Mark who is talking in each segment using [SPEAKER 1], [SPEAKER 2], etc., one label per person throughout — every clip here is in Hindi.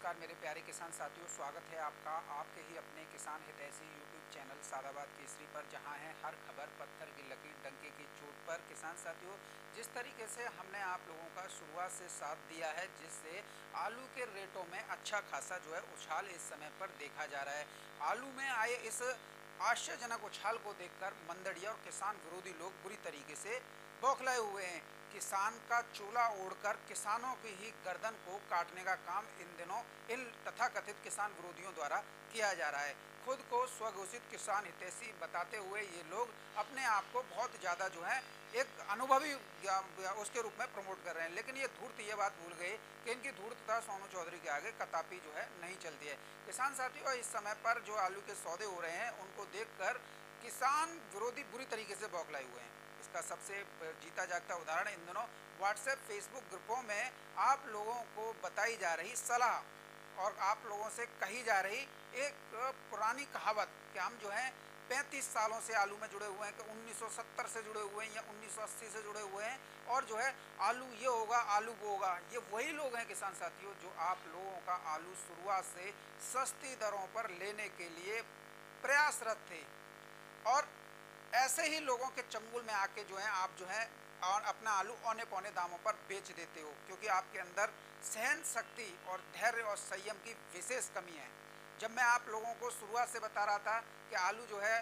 [SPEAKER 1] नमस्कार मेरे प्यारे किसान साथियों, स्वागत है आपका आपके ही अपने किसान हितैषी यूट्यूब चैनल सादाबाद केसरी पर, जहां है हर खबर पत्थर की लकीर डंके की चोट पर। किसान साथियों, जिस तरीके से हमने आप लोगों का शुरुआत से साथ दिया है, जिससे आलू के रेटों में अच्छा खासा जो है उछाल इस समय पर देखा जा रहा है। आलू में आए इस आश्चर्यजनक उछाल को देखकर मंदड़िया और किसान विरोधी लोग बुरी तरीके से बौखलाए हुए हैं। किसान का चोला ओढ़कर किसानों की ही गर्दन को काटने का काम इन दिनों इन तथाकथित किसान विरोधियों द्वारा किया जा रहा है। खुद को स्वघोषित किसान हितैषी बताते हुए ये लोग अपने आप को बहुत ज़्यादा जो है एक अनुभवी उसके रूप में प्रमोट कर रहे हैं, लेकिन ये धूर्त ये बात भूल गए कि इनकी धूर्तता सोनू चौधरी के आगे कतई जो है नहीं चलती है। किसान साथियों, इस समय पर जो आलू के सौदे हो रहे हैं उनको देखकर किसान विरोधी बुरी तरीके से बौखलाए हुए हैं। इसका सबसे जीता जागता उदाहरण इन दिनों व्हाट्सएप फेसबुक ग्रुपों में आप लोगों को बताई जा रही सलाह और आप लोगों से कही जा रही एक पुरानी कहावत कि हम जो है 35 सालों से आलू में जुड़े हुए हैं, कि 1970 से जुड़े हुए हैं या 1980 से जुड़े हुए हैं, और जो है आलू ये होगा आलू वो होगा। ये वही लोग हैं किसान साथियों जो आप लोगों का आलू शुरुआत से सस्ती दरों पर लेने के लिए प्रयासरत थे, और ऐसे ही लोगों के चंगुल में आके जो है आप जो है और अपना आलू औने पौने दामों पर बेच देते हो, क्योंकि आपके अंदर सहन शक्ति और धैर्य और संयम की विशेष कमी है। जब मैं आप लोगों को शुरुआत से बता रहा था कि आलू जो है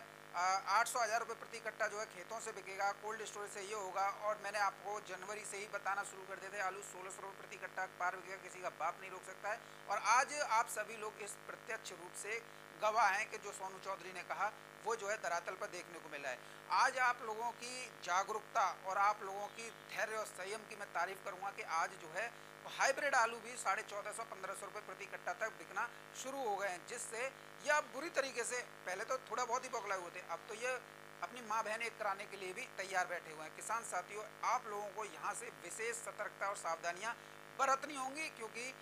[SPEAKER 1] 800-1000 रुपये प्रति कट्टा जो है खेतों से बिकेगा, कोल्ड स्टोरेज से ये होगा, और मैंने आपको जनवरी से ही बताना शुरू कर दिए थे आलू 1600 रुपये प्रति कट्टा पार बिकेगा, किसी का बाप नहीं रोक सकता है। और आज आप सभी लोग इस प्रत्यक्ष रूप से गवाह हैं कि जो सोनू चौधरी ने कहा वो जो है धरातल पर देखने को मिला है। आज आप लोगों की जागरूकता और आप लोगों की धैर्य और संयम की मैं तारीफ करूंगा कि आज जो है हाइब्रिड आलू भी 1450-1500 रुपये प्रति कट्टा तक बिकना शुरू हो गए हैं, जिससे यह बुरी तरीके से, पहले तो थोड़ा बहुत ही बौखलाए हुए थे, अब तो ये अपनी माँ बहन एक कराने के लिए भी तैयार बैठे हुए हैं। किसान साथियों, आप लोगों को यहाँ से विशेष सतर्कता और सावधानियाँ बरतनी होंगी, क्योंकि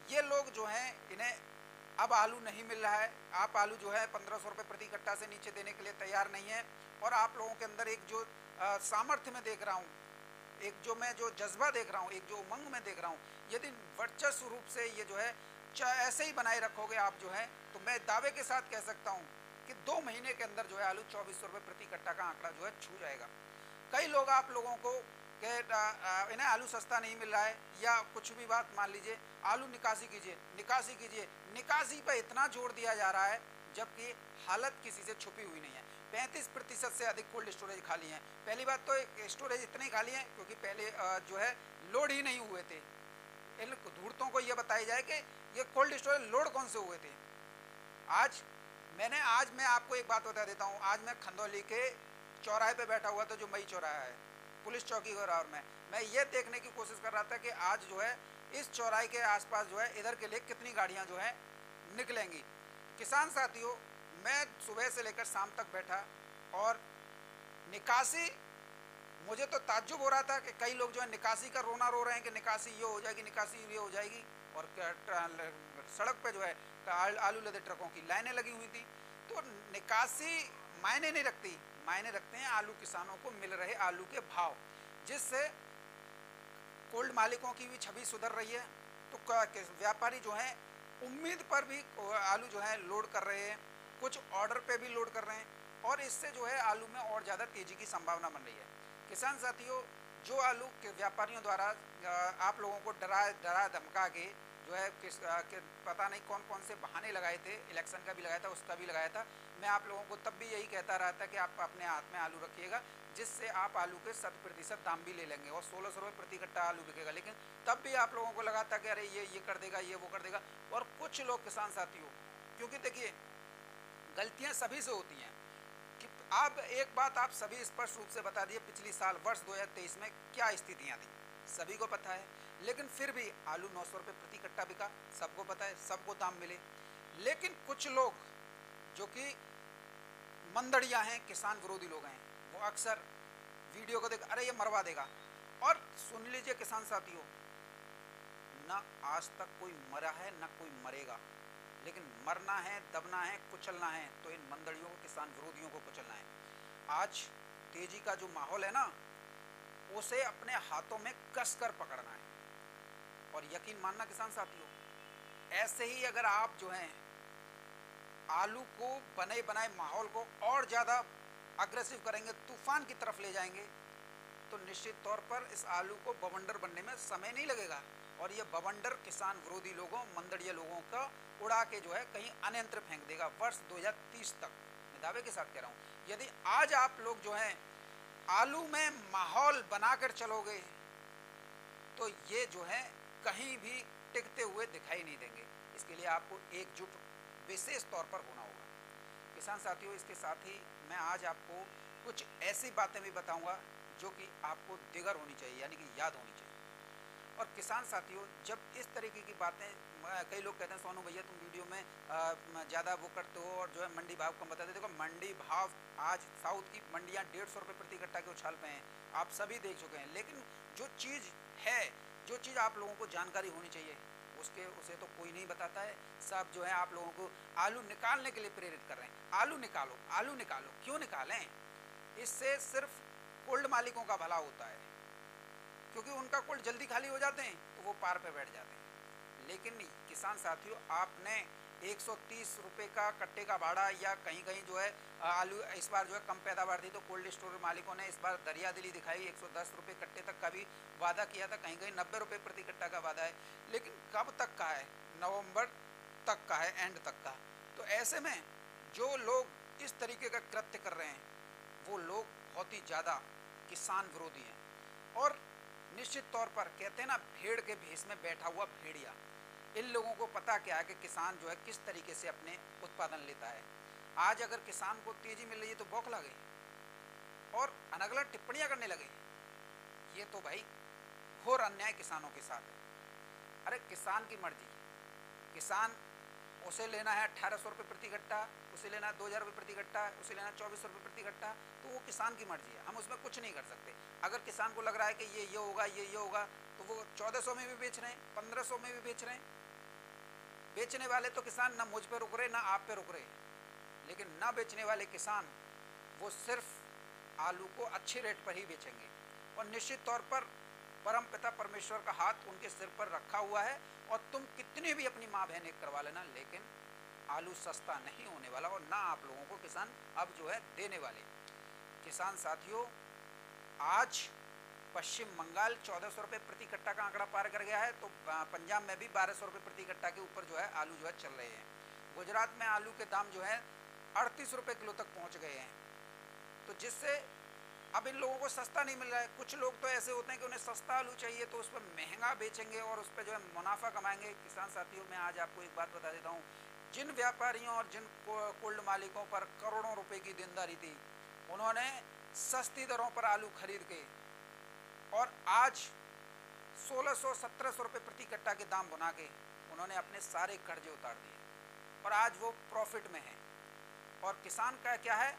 [SPEAKER 1] ये लोग जो हैं इन्हें अब आलू नहीं मिल रहा है। आप आलू जो है 1500 रुपये प्रति कट्टा से नीचे देने के लिए तैयार नहीं है, और आप लोगों के अंदर एक जो सामर्थ्य में देख रहा हूँ, एक जो मैं जो जज्बा देख रहा हूँ, एक जो उमंग में देख रहा हूँ, यदि वर्चस्व रूप से ये जो है ऐसे ही बनाए रखोगे आप जो है, तो मैं दावे के साथ कह सकता हूँ कि 2 महीने के अंदर जो है आलू 2400 रुपये प्रति कट्टा का आंकड़ा जो है छू जाएगा। कई लोग आप लोगों को कि इन्हें आलू सस्ता नहीं मिल रहा है या कुछ भी बात मान लीजिए, आलू निकासी कीजिए निकासी कीजिए, निकासी पर इतना जोर दिया जा रहा है जबकि हालत किसी से छुपी हुई नहीं है। 35% से अधिक कोल्ड स्टोरेज खाली हैं। पहली बात तो स्टोरेज इतने खाली हैं क्योंकि पहले जो है लोड ही नहीं हुए थे। इन धूर्तों को यह बताया जाए कि ये कोल्ड स्टोरेज लोड कौन से हुए थे। आज मैं आपको एक बात बता देता हूँ। आज मैं खंदौली के चौराहे पे बैठा हुआ था, जो मई चौराहा है पुलिस चौकी और मैं ये देखने की कोशिश कर रहा था कि आज जो है इस चौराहे के आसपास जो है इधर के लिए कितनी गाड़ियाँ जो है निकलेंगी। किसान साथियों, मैं सुबह से लेकर शाम तक बैठा, और निकासी, मुझे तो ताज्जुब हो रहा था कि कई लोग जो है निकासी का रोना रो रहे हैं कि निकासी ये हो जाएगी, निकासी ये हो जाएगी, और सड़क पे जो है आलू लदे ट्रकों की लाइनें लगी हुई थी। तो निकासी मायने नहीं रखती, मायने रखते हैं आलू किसानों को मिल रहे आलू के भाव, जिससे कोल्ड मालिकों की भी छवि सुधर रही है। तो व्यापारी जो हैं उम्मीद पर भी आलू जो है लोड कर रहे हैं, कुछ ऑर्डर पे भी लोड कर रहे हैं, और इससे जो है आलू में और ज़्यादा तेज़ी की संभावना बन रही है। किसान साथियों, जो आलू के व्यापारियों द्वारा आप लोगों को डरा धमका के जो है पता नहीं कौन कौन से बहाने लगाए थे, इलेक्शन का भी लगाया था, उसका भी लगाया था, मैं आप लोगों को तब भी यही कहता रहा था कि आप अपने हाथ में आलू रखिएगा, जिससे आप आलू के 100% दाम भी ले लेंगे और 1600 रुपये प्रति कट्टा आलू बिकेगा। लेकिन तब भी आप लोगों को लगा था कि अरे ये कर देगा, ये वो कर देगा। और कुछ लोग किसान साथियों, क्योंकि देखिए गलतियां सभी से होती हैं, कि अब एक बात आप सभी स्पष्ट रूप से बता दिए, पिछली साल वर्ष 2023 में क्या स्थितियां थी सभी को पता है, लेकिन फिर भी आलू 900 रुपये प्रति कट्टा बिका, सबको पता है, सबको दाम मिले। लेकिन कुछ लोग जो कि मंदड़िया हैं, किसान विरोधी लोग हैं, वो अक्सर वीडियो को देख अरे ये मरवा देगा। और सुन लीजिए किसान साथियों, ना आज तक कोई मरा है ना कोई मरेगा, लेकिन मरना है, दबना है, कुचलना है तो इन मंदड़ियों को, किसान विरोधियों को कुचलना है। आज तेजी का जो माहौल है ना, उसे अपने हाथों में कसकर पकड़ना है। और यकीन मानना किसान साथियों, ऐसे ही अगर आप जो हैं आलू को बने बनाए माहौल को और ज़्यादा अग्रेसिव करेंगे, तूफान की तरफ ले जाएंगे, तो निश्चित तौर पर इस आलू को बवंडर बनने में समय नहीं लगेगा। और ये बवंडर किसान विरोधी लोगों, मंदड़िया लोगों का उड़ा के जो है कहीं अन्यंत्र फेंक देगा वर्ष 2030 तक। मैं दावे के साथ कह रहा हूँ, यदि आज आप लोग जो हैं आलू में माहौल बनाकर चलोगे तो ये जो है कहीं भी टिकते हुए दिखाई नहीं देंगे। इसके लिए आपको एकजुट विशेष तौर पर होना होगा। किसान साथियों, इसके साथ ही मैं आज आपको कुछ ऐसी बातें भी बताऊंगा जो कि आपको दिगर होनी चाहिए, यानी कि याद होनी चाहिए। और किसान साथियों, जब इस तरीके की बातें, कई लोग कहते हैं सोनू भैया तुम वीडियो में ज़्यादा वो करते हो और जो है मंडी भाव कम बताते हो। देखो मंडी भाव आज साउथ की मंडियाँ 150 रुपये प्रति कट्टा के उछाल पे हैं, आप सभी देख चुके हैं। लेकिन जो चीज़ है, जो चीज़ आप लोगों को जानकारी होनी चाहिए, उसे तो कोई नहीं बताता है। सब जो है आप लोगों को आलू निकालने के लिए प्रेरित कर रहे हैं। आलू निकालो, आलू निकालो। क्यों निकालें? इससे सिर्फ कोल्ड मालिकों का भला होता है, क्योंकि उनका कोल्ड जल्दी खाली हो जाते हैं तो वो पार पे बैठ जाते हैं। लेकिन किसान साथियों, आपने 130 रुपये का कट्टे का भाड़ा, या कहीं कहीं जो है आलू इस बार जो है कम पैदावार थी तो कोल्ड स्टोर मालिकों ने इस बार दरिया दिली दिखाई, 110 रुपये कट्टे तक का भी वादा किया था, कहीं कहीं 90 रुपये प्रति कट्टा का वादा है। लेकिन कब तक का है? नवंबर तक का है, एंड तक का। तो ऐसे में जो लोग इस तरीके का कृत्य कर रहे हैं वो लोग बहुत ही ज़्यादा किसान विरोधी हैं। और निश्चित तौर पर कहते हैं ना, भेड़ के भेष में बैठा हुआ भेड़िया। इन लोगों को पता क्या है कि किसान जो है किस तरीके से अपने उत्पादन लेता है। आज अगर किसान को तेजी मिल रही है तो बौखला गई और अनगलत टिप्पणियां करने लगे। ये तो भाई घोर अन्याय किसानों के साथ है। अरे किसान की मर्जी, किसान उसे लेना है 1800 रुपये प्रति कट्टा, उसे लेना है 2000 रुपये प्रति कट्टा, उसे लेना 2400 रुपये प्रति कट्टा, तो वो किसान की मर्जी है, हम उसमें कुछ नहीं कर सकते। अगर किसान को लग रहा है कि ये होगा, ये होगा, तो वो 1400 में भी बेच रहे हैं, 1500 में भी बेच रहे हैं। बेचने वाले तो किसान ना मुझ पे रुक रहे, ना आप पे रुक रहे, लेकिन ना बेचने वाले किसान वो सिर्फ आलू को अच्छे रेट पर ही बेचेंगे। और निश्चित तौर पर परमपिता परमेश्वर का हाथ उनके सिर पर रखा हुआ है, और तुम कितनी भी अपनी माँ बहन एक करवा लेना, लेकिन आलू सस्ता नहीं होने वाला, और ना आप लोगों को किसान अब जो है देने वाले। किसान साथियों, आज पश्चिम बंगाल 1400 रुपये प्रति कट्टा का आंकड़ा पार कर गया है, तो पंजाब में भी 1200 रुपये प्रति कट्टा के ऊपर जो है आलू जो है चल रहे हैं। गुजरात में आलू के दाम जो है 38 रुपये किलो तक पहुंच गए हैं। तो जिससे अब इन लोगों को सस्ता नहीं मिल रहा है। कुछ लोग तो ऐसे होते हैं कि उन्हें सस्ता आलू चाहिए तो उस पर महंगा बेचेंगे और उस पर जो है मुनाफा कमाएंगे। किसान साथियों, मैं आज आपको एक बात बता देता हूँ, जिन व्यापारियों और जिन कोल्ड मालिकों पर करोड़ों रुपए की देनदारी थी, उन्होंने सस्ती दरों पर आलू खरीद के और आज 1600-1700 रुपये प्रति कट्टा के दाम बना के उन्होंने अपने सारे कर्जे उतार दिए और आज वो प्रॉफिट में है। और किसान का क्या है,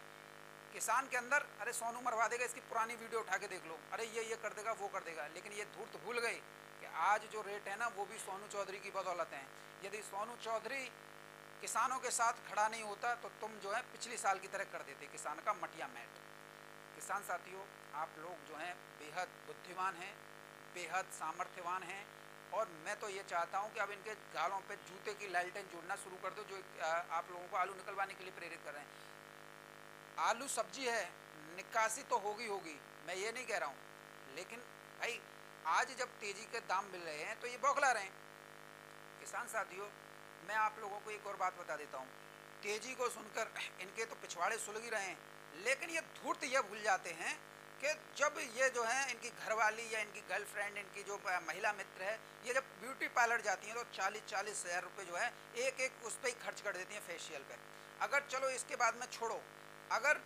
[SPEAKER 1] किसान के अंदर अरे सोनू मरवा देगा, इसकी पुरानी वीडियो उठा के देख लो, अरे ये कर देगा, वो कर देगा। लेकिन ये धूर्त भूल गए कि आज जो रेट है ना वो भी सोनू चौधरी की बदौलत है। यदि सोनू चौधरी किसानों के साथ खड़ा नहीं होता तो तुम जो है पिछली साल की तरह कर देते किसान का मटिया मैट। किसान साथियों, आप लोग जो हैं बेहद बुद्धिमान हैं, बेहद सामर्थ्यवान हैं, और मैं तो ये चाहता हूं कि अब इनके गालों पे जूते की लालटेन जोड़ना शुरू कर दो, जो आप लोगों को आलू निकलवाने के लिए प्रेरित कर रहे हैं। आलू सब्जी है, निकासी तो होगी, मैं ये नहीं कह रहा हूँ, लेकिन भाई आज जब तेजी के दाम मिल रहे हैं तो ये बौखला रहे हैं। किसान साथियों, मैं आप लोगों को एक और बात बता देता हूँ, तेजी को सुनकर इनके तो पिछवाड़े सुलग ही रहे हैं, लेकिन ये धूर्त ये भूल जाते हैं कि जब ये जो है इनकी घरवाली या इनकी गर्लफ्रेंड, इनकी जो महिला मित्र है, ये जब ब्यूटी पार्लर जाती हैं तो 40-40 हज़ार रुपये जो है एक उस पर ही खर्च कर देती हैं फेशियल पे। अगर चलो इसके बाद में छोड़ो, अगर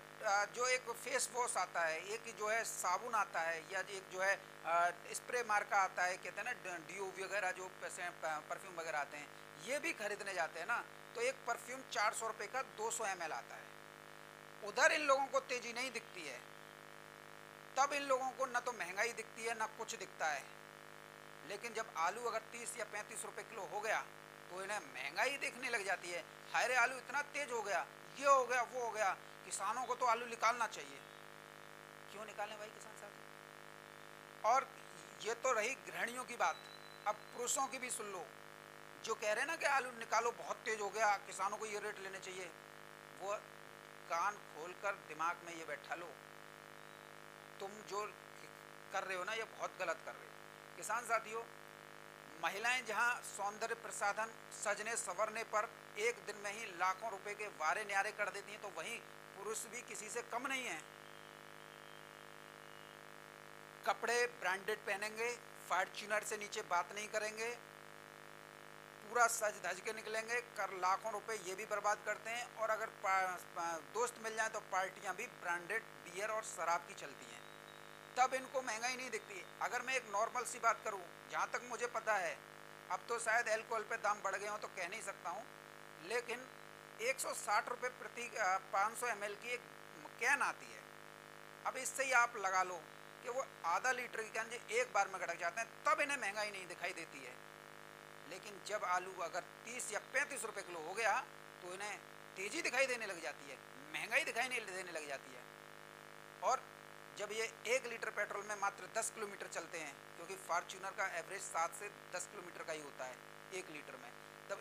[SPEAKER 1] जो एक फेस वॉश आता है, एक जो है साबुन आता है, या एक जो है स्प्रे मार्का आता है, कहते हैं ना डीओ वगैरह, जो परफ्यूम वगैरह आते हैं, ये भी खरीदने जाते हैं ना, तो एक परफ्यूम 400 रुपये का 200 ml आता है। उधर इन लोगों को तेजी नहीं दिखती है, तब इन लोगों को न तो महंगाई दिखती है, न कुछ दिखता है। लेकिन जब आलू अगर 30 या 35 रुपये किलो हो गया तो इन्हें महंगाई देखने लग जाती है। हाय रे, आलू इतना तेज हो गया, ये हो गया, वो हो गया, किसानों को तो आलू निकालना चाहिए। क्यों निकालें भाई किसान साथी? और ये तो रही गृहिणियों की बात, अब पुरुषों की भी सुन लो। जो कह रहे हैं ना कि आलू निकालो बहुत तेज हो गया, किसानों को ये रेट लेने चाहिए, वो कान खोलकर दिमाग में ये बैठा लो, तुम जो कर रहे हो ना ये बहुत गलत कर रहे हो। किसान साथियों, महिलाएं जहां सौंदर्य प्रसाधन सजने संवरने पर एक दिन में ही लाखों रुपए के वारे न्यारे कर देती हैं, तो वहीं पुरुष भी किसी से कम नहीं है। कपड़े ब्रांडेड पहनेंगे, फॉर्च्यूनर से नीचे बात नहीं करेंगे, पूरा सज धज के निकलेंगे, कर लाखों रुपए ये भी बर्बाद करते हैं। और अगर दोस्त मिल जाए तो पार्टियां भी ब्रांडेड बियर और शराब की चलती हैं, तब इनको महंगाई नहीं दिखती। अगर मैं एक नॉर्मल सी बात करूं, जहां तक मुझे पता है, अब तो शायद एल्कोहल पे दाम बढ़ गए हों तो कह नहीं सकता हूं, लेकिन 160 रुपये प्रति 500 ml की एक कैन आती है। अब इससे ही आप लगा लो कि वो आधा लीटर की कैन जो एक बार में गड़क जाते हैं, तब इन्हें महंगाई नहीं दिखाई देती है। लेकिन जब आलू अगर 30 या 35 रुपए किलो हो गया तो इन्हें तेजी दिखाई देने लग जाती है, महंगाई दिखाई नहीं देने लग जाती है। और जब ये 1 लीटर पेट्रोल में मात्र 10 किलोमीटर चलते हैं, क्योंकि फॉर्च्यूनर का एवरेज 7 से 10 किलोमीटर का ही होता है 1 लीटर में, तब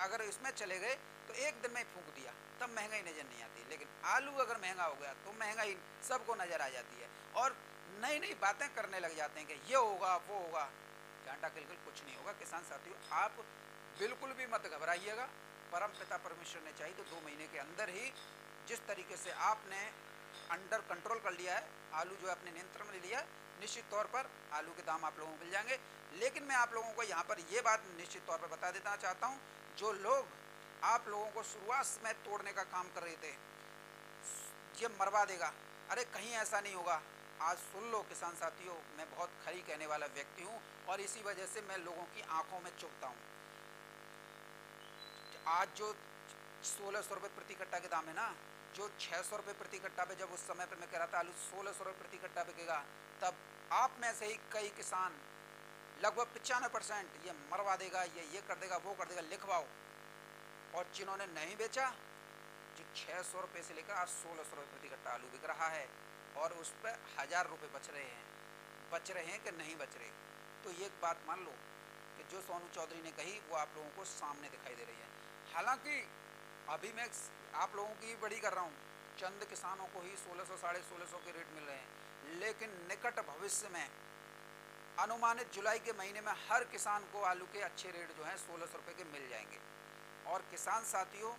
[SPEAKER 1] अगर इसमें चले गए तो एक दिन में फूंक दिया, तब महंगाई नज़र नहीं आती। लेकिन आलू अगर महंगा हो गया तो महंगाई सबको नज़र आ जाती है, और नई नई बातें करने लग जाते हैं कि ये होगा वो होगा। घंटा किलकिल कुछ नहीं होगा। किसान साथियों, आप बिल्कुल भी मत घबराइएगा। परम पिता परमेश्वर ने चाहिए तो 2 महीने के अंदर ही जिस तरीके से आपने अंडर कंट्रोल कर लिया है, आलू जो है अपने नियंत्रण में लिया, निश्चित तौर पर आलू के दाम आप लोगों को मिल जाएंगे। लेकिन मैं आप लोगों को यहाँ पर ये बात निश्चित तौर पर बता देना चाहता हूँ, जो लोग आप लोगों को शुरुआत में तोड़ने का काम कर रहे थे, ये मरवा देगा, अरे कहीं ऐसा नहीं होगा। आज सुन लो किसान साथियों, मैं बहुत खरी कहने वाला व्यक्ति हूँ और इसी वजह से मैं लोगों की आंखों में चुभता हूँ। आज जो 1600 रुपये प्रति कट्टा के दाम है ना, जो 600 रुपये प्रति कट्टा पे, जब उस समय पे मैं कह रहा था आलू 1600 रुपये प्रति कट्टा बिकेगा, तब आप में से ही कई किसान लगभग 95% ये मरवा देगा, ये कर देगा, वो कर देगा, लिखवाओ। और जिन्होंने नहीं बेचा, जो 600 रुपये से लेकर आज 1600 रुपये प्रति कट्टा आलू बिक रहा है, और उस पर 1000 रुपये बच रहे हैं कि नहीं बच रहे। तो ये बात मान लो कि जो सोनू चौधरी ने कही वो आप लोगों को सामने दिखाई दे रही है। हालांकि अभी मैं आप लोगों की बड़ी कर रहा हूँ, चंद किसानों को ही 1600 साढ़े 1600 के रेट मिल रहे हैं, लेकिन निकट भविष्य में अनुमानित जुलाई के महीने में हर किसान को आलू के अच्छे रेट जो हैं 1600 रुपये के मिल जाएंगे। और किसान साथियों,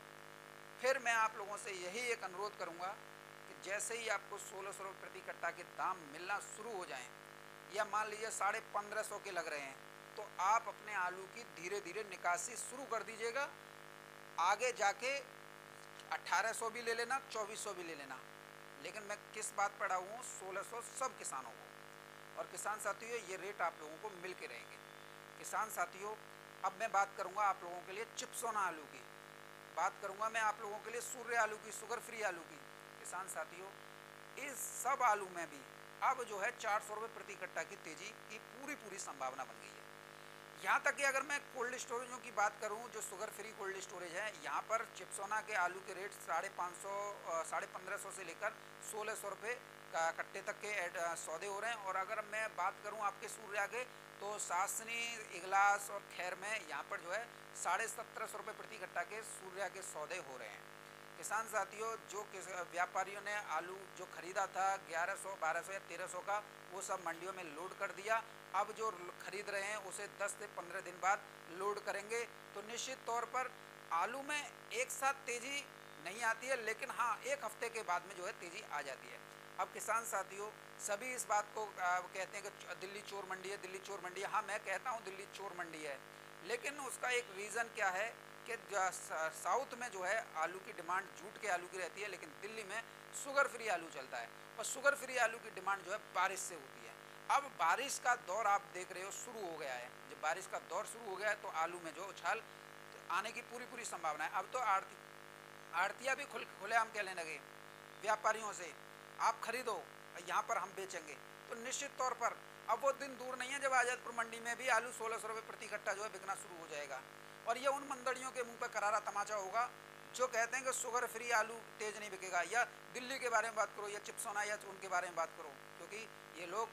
[SPEAKER 1] फिर मैं आप लोगों से यही एक अनुरोध करूँगा कि जैसे ही आपको 1600 रुपये प्रति कट्टा के दाम मिलना शुरू हो जाएं, या मान लीजिए 1550 के लग रहे हैं, तो आप अपने आलू की धीरे धीरे निकासी शुरू कर दीजिएगा। आगे जाके 1800 भी ले लेना, 2400 भी ले लेना, लेकिन मैं किस बात पर अड़ा हुआ हूँ, 1600 सब किसानों को। और किसान साथियों, ये रेट आप लोगों को मिल के रहेंगे। किसान साथियों, अब मैं बात करूँगा आप लोगों के लिए चिप्सोना आलू की, बात करूँगा मैं आप लोगों के लिए सूर्य आलू की, शुगर फ्री आलू की। किसान साथियों, इस सब आलू में भी अब जो है 400 रुपये प्रति कट्टा की तेजी की पूरी संभावना बन गई है। यहाँ तक कि अगर मैं कोल्ड स्टोरेजों की बात करूँ, जो शुगर फ्री कोल्ड स्टोरेज है, यहाँ पर चिप्सोना के आलू के रेट 550 1550 से लेकर 1600 रुपये का कट्टे तक के सौदे हो रहे हैं। और अगर मैं बात करूँ आपके सूर्या के, तो सासनी, इगलास और खैर में यहाँ पर जो है 1750 रुपये प्रति कट्टा के सूर्या के सौदे हो रहे हैं। किसान साथियों, जो व्यापारियों ने आलू जो खरीदा था 1100, 1200 या 1300 का, वो सब मंडियों में लोड कर दिया। अब जो खरीद रहे हैं उसे 10 से 15 दिन बाद लोड करेंगे। तो निश्चित तौर पर आलू में एक साथ तेज़ी नहीं आती है, लेकिन हाँ, एक हफ्ते के बाद में जो है तेज़ी आ जाती है। अब किसान साथियों, सभी इस बात को कहते हैं कि दिल्ली चोर मंडी है, दिल्ली चोर मंडी है। हाँ, मैं कहता हूँ दिल्ली चोर मंडी है, लेकिन उसका एक रीज़न क्या है कि साउथ में जो है आलू की डिमांड जूट के आलू की रहती है, लेकिन दिल्ली में शुगर फ्री आलू चलता है, और शुगर फ्री आलू की डिमांड जो है बारिश से होती है। अब बारिश का दौर आप देख रहे हो शुरू हो गया है। जब बारिश का दौर शुरू हो गया है तो आलू में जो उछाल आने की पूरी संभावना है। अब तो आड़तियाँ भी खुलेआम कहने लगे व्यापारियों से, आप खरीदो, यहाँ पर हम बेचेंगे। तो निश्चित तौर पर अब वो दिन दूर नहीं है जब आज़ादपुर मंडी में भी आलू 1600 रुपये प्रति कट्टा जो है बिकना शुरू हो जाएगा। और ये उन मंडलियों के मुंह पर करारा तमाचा होगा जो कहते हैं कि शुगर फ्री आलू तेज नहीं बिकेगा। या दिल्ली के बारे में बात करो, या चिप्सोना या उनके बारे में बात करो, क्योंकि ये लोग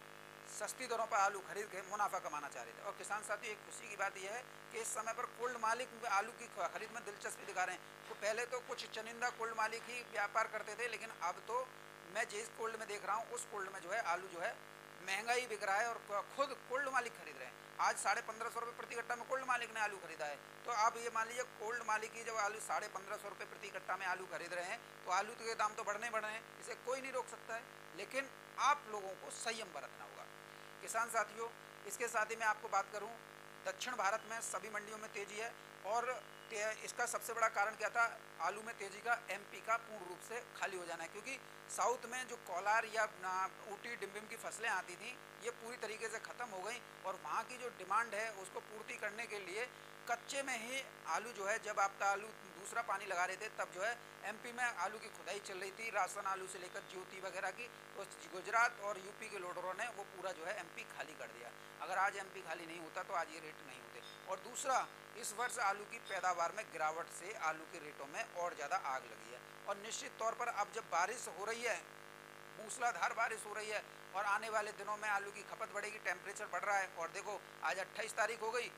[SPEAKER 1] सस्ती दरों पर आलू खरीद के मुनाफा कमाना चाह रहे थे। और किसान साथियों, एक खुशी की बात यह है कि इस समय पर कोल्ड मालिक आलू की खरीद में दिलचस्पी दिखा रहे हैं। तो पहले तो कुछ चुनिंदा कोल्ड मालिक ही व्यापार करते थे, लेकिन अब तो मैं जिस कोल्ड में देख रहा हूँ उस कोल्ड में जो है आलू जो है महंगा ही बिक रहा है और खुद कोल्ड मालिक खरीद रहे हैं। आज 1550 रुपये प्रति कट्टा में कोल्ड मालिक ने आलू खरीदा है। तो आप ये मान लीजिए कोल्ड मालिक ही जब आलू 1550 रुपये प्रति कट्टा में आलू खरीद रहे हैं तो आलू के दाम तो बढ़ने बढ़ रहे हैं, इसे कोई नहीं रोक सकता है। लेकिन आप लोगों को संयम बरतना होगा किसान साथियों। इसके साथ ही मैं आपको बात करूं, दक्षिण भारत में सभी मंडियों में तेजी है और इसका सबसे बड़ा कारण क्या था, आलू में तेजी का एमपी का पूर्ण रूप से खाली हो जाना है। क्योंकि साउथ में जो कोलार या ऊटी डिम्बिम की फसलें आती थी ये पूरी तरीके से ख़त्म हो गई और वहाँ की जो डिमांड है उसको पूर्ति करने के लिए कच्चे में ही आलू जो है, जब आपका आलू दूसरा पानी लगा रहे थे तब जो है एमपी में आलू की खुदाई चल रही थी, राशन आलू से लेकर ज्योति वगैरह की। तो गुजरात और यूपी के लोडरों ने वो पूरा जो है एमपी खाली कर दिया। अगर आज एमपी खाली नहीं होता तो आज ये रेट नहीं होते। और दूसरा, इस वर्ष आलू की पैदावार में गिरावट से आलू के रेटों में और ज़्यादा आग लगी है। और निश्चित तौर पर अब जब बारिश हो रही है, मूसलाधार बारिश हो रही है और आने वाले दिनों में आलू की खपत बढ़ेगी, टेम्परेचर बढ़ रहा है। और देखो आज 28 तारीख हो गई,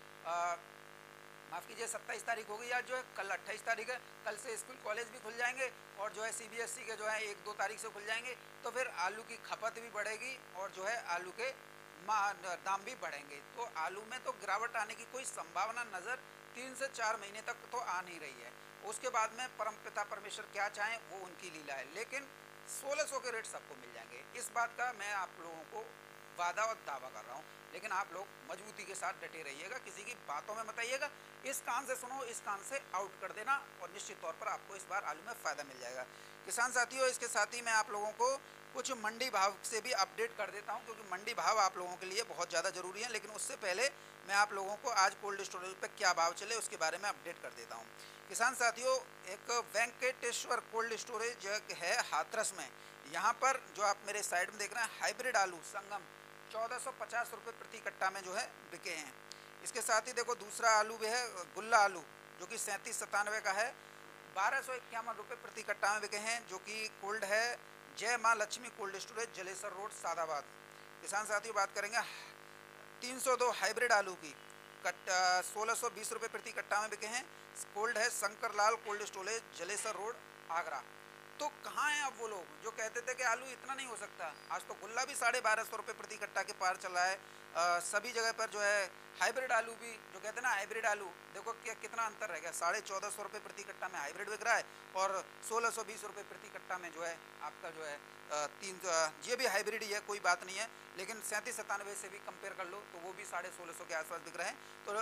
[SPEAKER 1] माफ़ कीजिए 27 तारीख हो गई आज जो है, कल 28 तारीख है। कल से स्कूल कॉलेज भी खुल जाएंगे और जो है सीबीएसई के जो है 1-2 तारीख से खुल जाएंगे। तो फिर आलू की खपत भी बढ़ेगी और जो है आलू के दाम भी बढ़ेंगे। तो आलू में तो गिरावट आने की कोई संभावना नज़र 3 से 4 महीने तक तो आ नहीं रही है। उसके बाद में परमपिता परमेश्वर क्या चाहें वो उनकी लीला है, लेकिन 1600 के रेट सबको मिल जाएंगे, इस बात का मैं आप लोगों को वादा और दावा कर रहा हूँ। लेकिन आप लोग मजबूती के साथ डटे रहिएगा, किसी की बातों में मत आइएगा। इस कान से सुनो, इस कान से आउट कर देना और निश्चित तौर पर आपको इस बार आलू में फ़ायदा मिल जाएगा किसान साथियों। इसके साथ ही मैं आप लोगों को कुछ मंडी भाव से भी अपडेट कर देता हूं, क्योंकि मंडी भाव आप लोगों के लिए बहुत ज़्यादा ज़रूरी है। लेकिन उससे पहले मैं आप लोगों को आज कोल्ड स्टोरेज पे क्या भाव चले उसके बारे में अपडेट कर देता हूं किसान साथियों। एक वेंकटेश्वर कोल्ड स्टोरेज है हाथरस में। यहाँ पर जो आप मेरे साइड में देख रहे हैं हाइब्रिड आलू संगम 1450 रुपये प्रति कट्टा में जो है बिके हैं। इसके साथ ही देखो दूसरा आलू भी है गुल्ला आलू, जो कि 3797 का है, 1251 रुपये प्रति कट्टा में बिके हैं, जो कि कोल्ड है जय माँ Lakshmi cold storage Jalesar road Sadabad. किसान साथियों बात करेंगे 302 हाइब्रिड आलू की 1620 रुपये प्रति कट्टा में बिके हैं। कोल्ड है Shankar Lal cold storage Jalesar road Agra. तो कहाँ हैं अब वो लोग जो कहते थे कि आलू इतना नहीं हो सकता। आज तो गुल्ला भी 1250 रुपये प्रति कट्टा के पार चला है। सभी जगह पर जो है हाइब्रिड आलू भी, जो कहते हैं ना हाइब्रिड आलू, देखो क्या कितना अंतर रह गया। 1450 रुपये प्रति कट्टा में हाइब्रिड बिक रहा है और 1620 रुपये प्रति कट्टा में जो है आपका जो है ये भी हाइब्रिड ही है, कोई बात नहीं है। लेकिन 3797 से भी कंपेयर कर लो तो वो भी 1650 के आसपास बिक रहे हैं। तो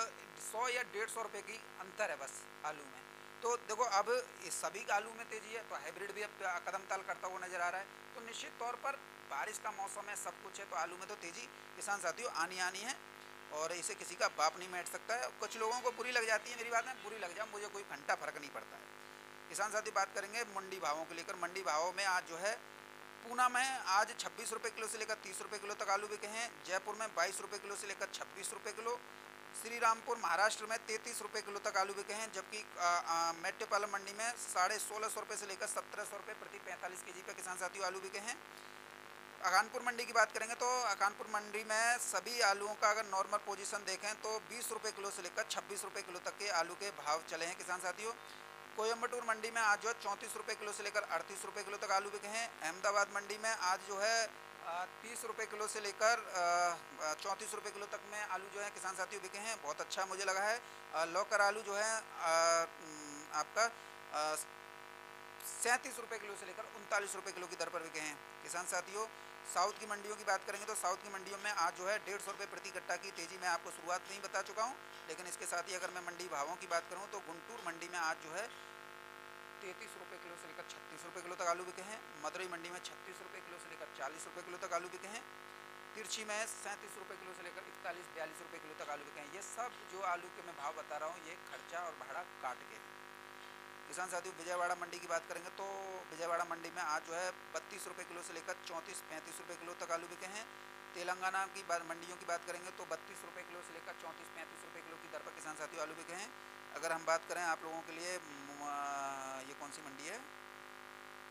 [SPEAKER 1] 100 या 150 रुपये की अंतर है बस आलू में। तो देखो अब इस सभी आलू में तेजी है, तो हाइब्रिड भी अब कदम ताल करता हुआ नजर आ रहा है। तो निश्चित तौर पर बारिश का मौसम है, सब कुछ है, तो आलू में तो तेजी किसान साथियों आनी है और इसे किसी का बाप नहीं बैठ सकता है। कुछ लोगों को बुरी लग जाती है, मेरी बात में बुरी लग जाए, मुझे कोई घंटा फर्क नहीं पड़ता है। किसान साथी बात करेंगे मंडी भावों को लेकर। मंडी भावों में आज जो है पूना में आज 26 रुपये किलो से लेकर 30 रुपये किलो तक आलू बिके हैं। जयपुर में 22 रुपये किलो से लेकर 26 रुपये किलो। श्री रामपुर महाराष्ट्र में 33 रुपये किलो तक आलू बिके हैं। जबकि मेट्रोपालम मंडी में 1650 रुपये से लेकर 1700 रुपये प्रति 45 केजी पे किसान साथियों आलू बिके हैं। कानपुर मंडी की बात करेंगे तो कानपुर मंडी में सभी आलूओं का अगर नॉर्मल पोजीशन देखें तो 20 रुपये किलो से लेकर 26 रुपये किलो तक के आलू के भाव चले हैं किसान साथियों। कोयम्बटूर मंडी में आज जो 34 रुपये किलो से लेकर 38 रुपये किलो तक आलू बिके हैं। अहमदाबाद मंडी में आज जो है 30 रुपये किलो से लेकर 34 रुपये किलो तक में आलू जो है किसान साथियों बिके हैं। बहुत अच्छा मुझे लगा है। लौकर आलू जो है आपका 37 रुपये किलो से लेकर 39 रुपये किलो की दर पर बिके हैं किसान साथियों। साउथ की मंडियों की बात करेंगे तो साउथ की मंडियों में आज जो है 150 रुपये प्रति कट्टा की तेज़ी मैं आपको शुरुआत में ही बता चुका हूँ। लेकिन इसके साथ ही अगर मैं मंडी भावों की बात करूँ तो गुंटूर मंडी में आज जो है 33 रुपये किलो से लेकर 36 रुपये किलो तक आलू बिके हैं। मदुरई मंडी में 36 रुपये किलो से लेकर 40 रुपये किलो तक आलू बिके हैं। तिरछी में 37 रुपये किलो से लेकर 41-42 रुपये किलो तक आलू बिके हैं। ये सब जो आलू के मैं भाव बता रहा हूँ ये खर्चा और भाड़ा काट के है किसान साथियों। विजयवाड़ा मंडी की बात करेंगे तो विजयवाड़ा मंडी में आज जो है 32 रुपये किलो से लेकर 34-35 रुपये किलो तक आलू बिके हैं। तेलंगाना की मंडियों की बात करेंगे तो 32 रुपये किलो से लेकर 34-35 रुपये किलो की दर पर किसान साथियों आलू बिके हैं। अगर हम बात करें आप लोगों के लिए ये कौन सी मंडी है,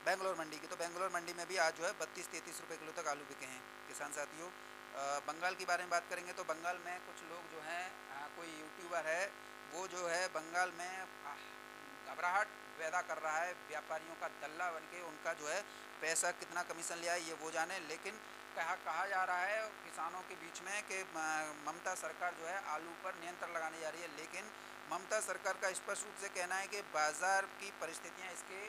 [SPEAKER 1] बेंगलोर मंडी की, तो बेंगलोर मंडी में भी आज जो है 32-33 रुपये किलो तक आलू बिके हैं किसान साथियों। बंगाल के बारे में बात करेंगे तो बंगाल में कुछ लोग जो हैं, कोई यूट्यूबर है वो जो है बंगाल में घबराहट पैदा कर रहा है, व्यापारियों का दल्ला बन के उनका जो है पैसा कितना कमीशन लिया है ये वो जाने। लेकिन कहा जा रहा है किसानों के बीच में कि ममता सरकार जो है आलू पर नियंत्रण लगाने जा रही है, लेकिन ममता सरकार का स्पष्ट रूप से कहना है कि बाज़ार की परिस्थितियां इसके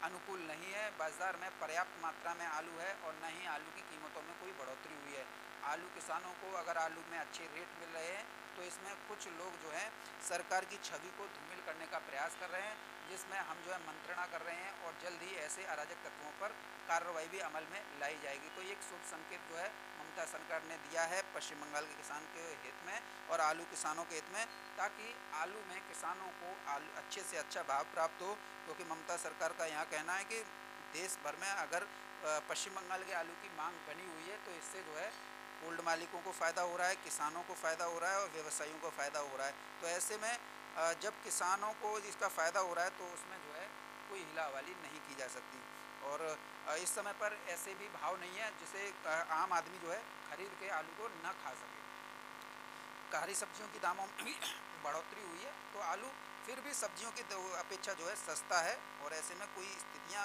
[SPEAKER 1] अनुकूल नहीं है। बाज़ार में पर्याप्त मात्रा में आलू है और न ही आलू की कीमतों में कोई बढ़ोतरी हुई है। आलू किसानों को अगर आलू में अच्छे रेट मिल रहे हैं तो इसमें कुछ लोग जो हैं सरकार की छवि को धूमिल करने का प्रयास कर रहे हैं, जिसमें हम जो है मंत्रणा कर रहे हैं और जल्द ही ऐसे अराजक तत्वों पर कार्रवाई भी अमल में लाई जाएगी। तो एक शुभ संकेत जो है ममता सरकार ने दिया है पश्चिम बंगाल के किसान के हित में और आलू किसानों के हित में, ताकि आलू में किसानों को आलू अच्छे से अच्छा भाव प्राप्त हो। क्योंकि ममता सरकार का यहाँ कहना है कि देश भर में अगर पश्चिम बंगाल के आलू की मांग बनी हुई है तो इससे जो है गोल्ड मालिकों को फ़ायदा हो रहा है, किसानों को फ़ायदा हो रहा है और व्यवसायियों को फ़ायदा हो रहा है। तो ऐसे में जब किसानों को इसका फ़ायदा हो रहा है तो उसमें जो है कोई हिलावाली नहीं की जा सकती। और इस समय पर ऐसे भी भाव नहीं है जिसे आम आदमी जो है खरीद के आलू को न खा सके। हरी सब्जियों की दामों में भी बढ़ोतरी हुई है तो आलू फिर भी सब्जियों की अपेक्षा जो है सस्ता है और ऐसे में कोई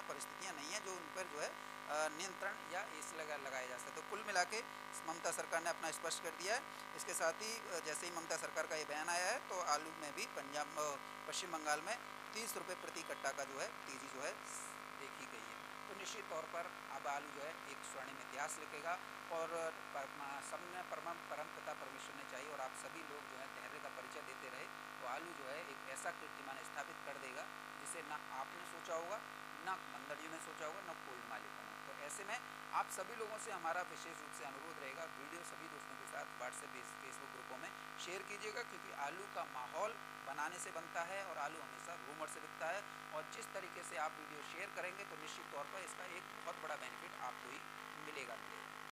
[SPEAKER 1] परिस्थितियां नहीं है जो उन पर जो है नियंत्रण या इस लगाया जा सकता है। तो कुल मिला के ममता सरकार ने अपना स्पष्ट कर दिया है। इसके साथ ही जैसे ही ममता सरकार का ये बयान आया है तो आलू में भी पश्चिम बंगाल में 30 रुपये प्रति कट्टा का जो है तेजी जो है देखी गई है। तो निश्चित तौर पर अब आलू जो है एक स्वर्णिम इतिहास लिखेगा और सबने परम पिता परमेश्वर ने चाहिए और आप सभी लोग जो है धैर्य का परिचय देते रहे तो आलू जो है एक ऐसा कीर्तिमान स्थापित कर देगा जिसे ना आपने सोचा होगा, ना मंदड़ियों ने सोचा होगा, ना कोल्ड मालिकों ने। तो ऐसे में आप सभी लोगों से हमारा विशेष रूप से अनुरोध रहेगा, वीडियो सभी दोस्तों के साथ व्हाट्सएप फेसबुक ग्रुपों में शेयर कीजिएगा, क्योंकि आलू का माहौल बनाने से बनता है और आलू हमेशा रूमर से बिकता है। और जिस तरीके से आप वीडियो शेयर करेंगे तो निश्चित तौर पर इसका एक बहुत बड़ा